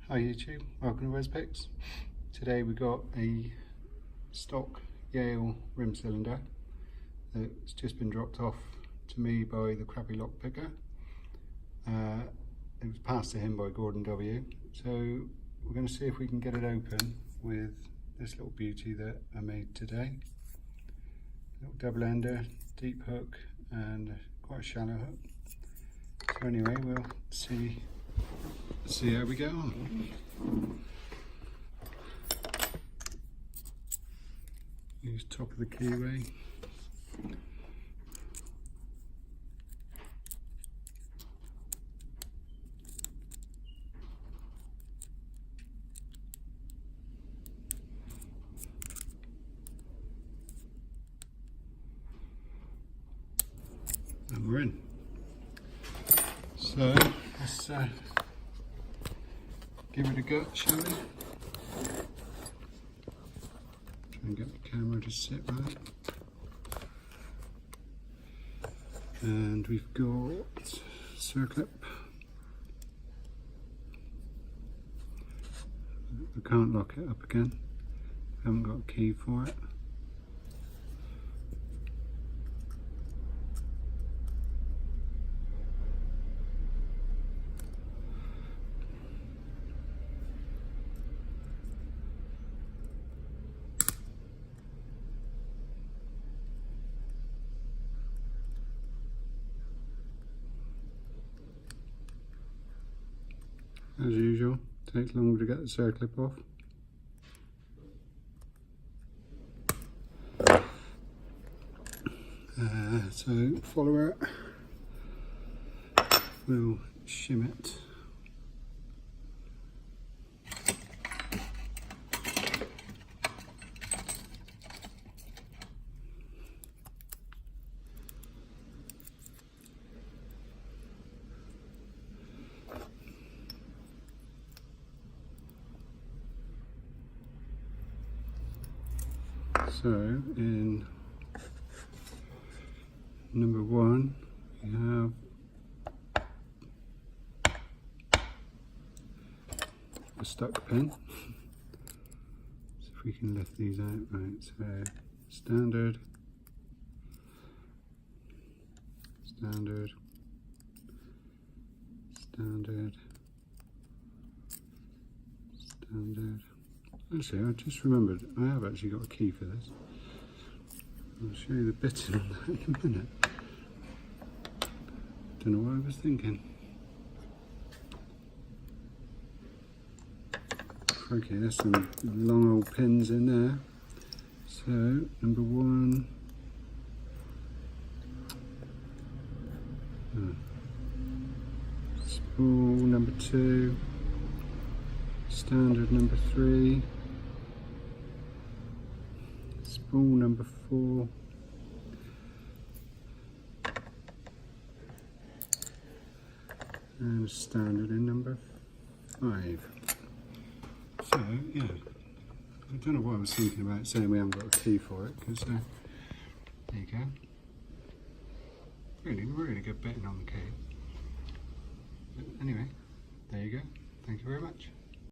Hi YouTube, welcome to WesPicks. Today we got a stock Yale rim cylinder that's just been dropped off to me by the crappy lockpicker. It was passed to him by Gordon W. So we're going to see if we can get it open with this little beauty that I made today. Little double ender, deep hook and quite a shallow hook. So anyway, we'll see how we go on. Use top of the keyway. And we're in. So let's give it a go, shall we? Try and get the camera to sit right. And we've got circlip. I can't lock it up again. I haven't got a key for it. As usual, takes longer to get the circlip off. So follow it, we'll shim it. So in number one, we have a stuck pin. So if we can lift these out, right, so standard, standard, standard, standard. Actually, I just remembered, I have actually got a key for this. I'll show you the bitting on that in a minute. Don't know what I was thinking. Okay, there's some long old pins in there. So, number one. Spool number two. Standard number three. Spool number four, and standard in number five. So yeah, I don't know what I was thinking about saying we haven't got a key for it, because there you go. Really good bitting on the key. But anyway, there you go. Thank you very much.